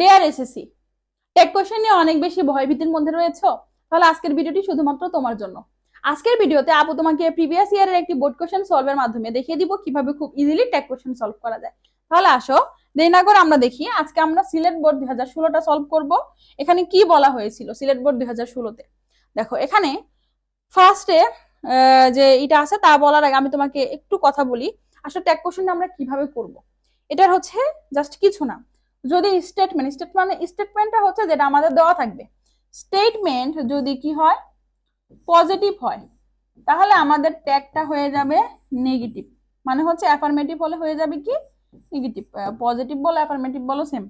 Deer SSC, take question নিয়ে অনেক বেশি ভয়ভীতির মধ্যে রয়েছে। তাহলে আজকের ভিডিওটি শুধুমাত্র তোমার জন্য। আজকের ভিডিওতে আপু তোমাকে প্রিভিয়াস ইয়ারের একটি বোর্ড কোশ্চেন সলভের মাধ্যমে দেখিয়ে দিব কিভাবে খুব ইজিলি টেক কোশ্চেন সলভ করা যায়। তাহলে আসো দেরি না করে আমরা দেখি। আজকে আমরা সিলেট বোর্ড 2016টা সলভ করব। এখানে কি বলা হয়েছিল সিলেট বোর্ড 2016তে? দেখো এখানে ফার্স্টে যে এটা আছে তা বলার আগে আমি তোমাকে একটু কথা বলি। আসলে টেক কোশ্চেনটা আমরা কিভাবে করব। এটার হচ্ছে জাস্ট কিছু না, যদি স্টেটমেন্টটা হচ্ছে যেটা আমাদের দেওয়া থাকবে। স্টেটমেন্ট যদি কি হয়, পজিটিভ হয়, তাহলে আমাদের ট্যাগটা হয়ে যাবে নেগেটিভ। মানে হচ্ছে অ্যাফার্মেটিভ হলে হয়ে যাবে কি নেগেটিভ। পজিটিভ বলো অ্যাফার্মেটিভ বলো সেম।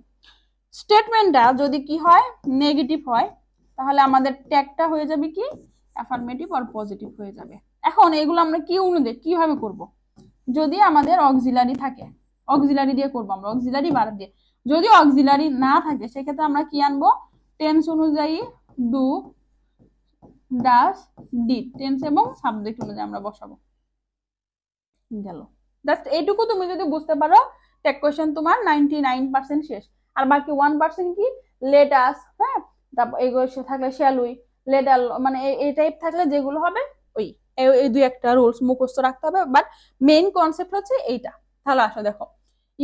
স্টেটমেন্টটা যদি কি হয়, নেগেটিভ হয়, তাহলে আমাদের ট্যাগটা হয়ে যাবে কি অ্যাফার্মেটিভ আর পজিটিভ হয়ে যাবে। এখন এগুলো আমরা কি অনুযায়ী কিভাবে করব? যদি আমাদের অক্সিলারি থাকে, অক্সিলারি দিয়ে করবো আমরা, অক্সিলারি বার দিয়ে। যদি অক্সিলারি না থাকে সেক্ষেত্রে আমরা কি আনবো, টেন্স অনুযায়ী ডু, ডাস, ডিড, টেন্স এবং সাবজেক্ট অনুযায়ী আমরা বসাবো। গেল। জাস্ট এইটুকু তুমি যদি বুঝতে পারো, টেক কোশ্চেন তোমার 99% শেষ। আর বাকি 1% কি, লেট আস, হ্যাঁ, তারপর এগুলো থাকলে শ্যাল উই, লেট মানে এই টাইপ থাকলে যেগুলো হবে ওই এই দুই একটা রুলস মুখস্থ রাখতে হবে। বাট মেইন কনসেপ্ট হচ্ছে এইটা। তাহলে আসো দেখো,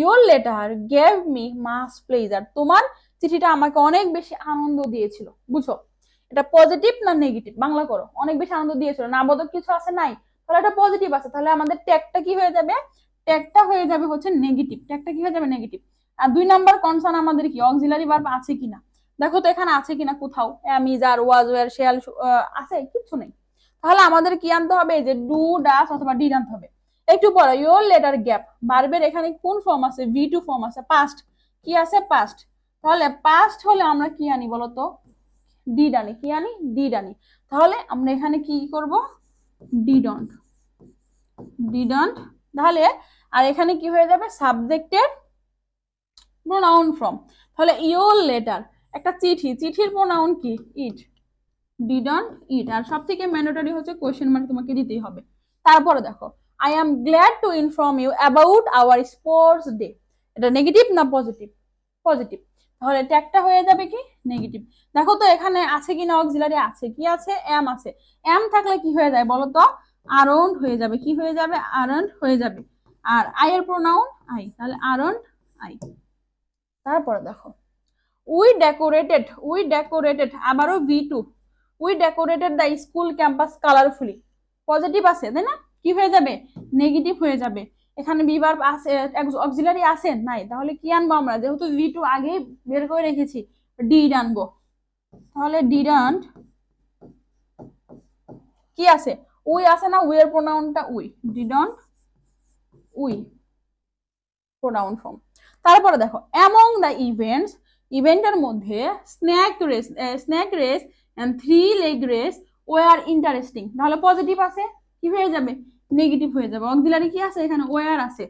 your letter gave me much pleasure, তোমার চিঠিটা আমাকে অনেক বেশি আনন্দ দিয়েছিল। বুঝো এটা পজিটিভ না নেগেটিভ, বাংলা করো। অনেক বেশি আনন্দ দিয়েছিল, না বোধক কিছু আছে নাই, তাহলে এটা পজিটিভ আছে। তাহলে আমাদের ট্যাগটা কি হয়ে যাবে, ট্যাগটা হয়ে যাবে হচ্ছে নেগেটিভ। ট্যাগটা কি হয়ে যাবে নেগেটিভ। আর 2 নাম্বার কনসার্ন আমাদের কি, অক্সিলারি ভার্ব আছে কিনা। দেখো তো এখানে আছে কিনা কোথাও, am, is, are, was, were, shall আছে, কিছু নেই। তাহলে আমাদের কি আনতে হবে, যে ডু, ডাস অথবা ডিড আনতে হবে। একটু পরে ইউর লেটার গ্যাপ, ভার্বের এখানে কোন ফর্ম আছে, V2 ফর্ম আছে, পাস্ট কি আছে, পাস্ট। তাহলে পাস্ট হলে আমরা কি আনি বলতো, ডিড আনি। কি আনি, ডিড আনি। তাহলে আমরা এখানে কি করব, ডিডন্ট, ডিডন্ট। তাহলে আর এখানে কি হয়ে যাবে, সাবজেক্টের প্রোনাউন ফর্ম। তাহলে ইওর লেটার, একটা চিঠি, চিঠির প্রোনাউন কি, ইট, ডিডন্ট ইট। আর সব থেকে ম্যান্ডেটরি হচ্ছে কোয়েশ্চেন মার্ক তোমাকে দিতেই হবে। তারপরে দেখো, I am glad to inform you about our sports day, এটা নেগেটিভ না পজিটিভ, পজিটিভ। তাহলে ট্যাগটা হয়ে যাবে কি নেগেটিভ। দেখো তো এখানে আছে কিনা অক্সিলারি, আছে কি আছে, এম আছে। এম থাকলে কি হয়ে যায় বলো তো, আরন্ড হয়ে যাবে। কি হয়ে যাবে, আরন্ড হয়ে যাবে। আর আই এর প্রোনাউন আই, তাহলে আরন্ড আই। তারপরে দেখো, উই ডেকোরেটেড আবারও V2, we decorated the school campus colourfully, positive আছে তাই না, কি হয়ে যাবে নেগেটিভ হয়ে যাবে। এখানে বিভার্ব আছে, অক্সিলারি আছে নাই, তাহলে কি আনবো আমরা, যেহেতু V2 আগেই বের করে রেখেছি, ডিড আনবো। তাহলে ডিডন্ট, কি আছে, উই আছে না, উই এর প্রোনাউনটা we, didn't we, pronoun form. তারপরে দেখো, অ্যামং দ্য ইভেন্টস, ইভেন্টের মধ্যে snake race and 3 leg race were interesting, তাহলে পজিটিভ আছে, কি হয়ে যাবে নেগেটিভ হয়ে যাবে। অক্সিলারি কি আছে এখানে, ওয়ার আছে,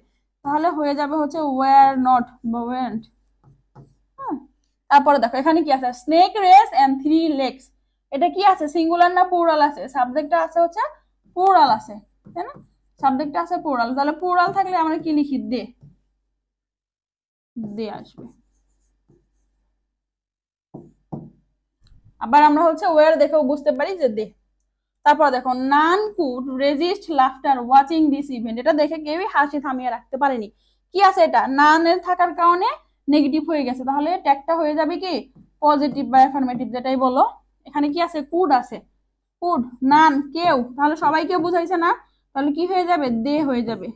তাহলে হয়ে যাবে হচ্ছে ওয়ার নট বা ওয়ান্ট। তারপরে দেখো এখানে কি আছে, স্নেক রেস এন্ড 3 লেগস, এটা কি আছে, সিঙ্গুলার না প্লুরাল আছে, সাবজেক্টটা আছে হচ্ছে প্লুরাল আছে, তাই না, সাবজেক্টটা আছে প্লুরাল। তাহলে প্লুরাল থাকলে আমরা কি লিখি, দে, দে আসবে। আবার আমরা হচ্ছে ওয়ার দেখেও বুঝতে পারি যে দে। তারপর দেখো, none could resist laughter watching this event, এটা দেখে কেউই হাসি থামিয়ে রাখতে পারেনি। কি আছে এটা, নানের থাকার কারণে নেগেটিভ হয়ে গেছে, তাহলে ট্যাগটা হয়ে যাবে কি পজিটিভ বা অ্যাফার্মেটিভ যেটাই বলো। এখানে কি আছে, কুড আছে, কুড, নান কেউ, তাহলে সবাইকে বুঝাইছে না, তাহলে কি হয়ে যাবে, দে হয়ে যাবে।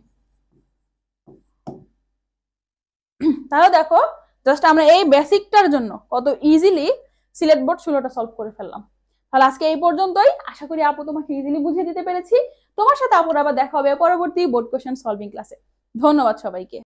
তাহলে দেখো জাস্ট আমরা এই বেসিকটার জন্য কত ইজিলি সিলেট বোর্ড 16টা সলভ করে ফেললাম। তাহলে আজকে এই পর্যন্তই, আশা করি আপু তোমাকে ইজিলি বুঝিয়ে দিতে পেরেছি। তোমার সাথে আপুর আবার দেখা হবে পরবর্তী বোর্ড কোশ্চেন সলভিং ক্লাসে। ধন্যবাদ সবাইকে।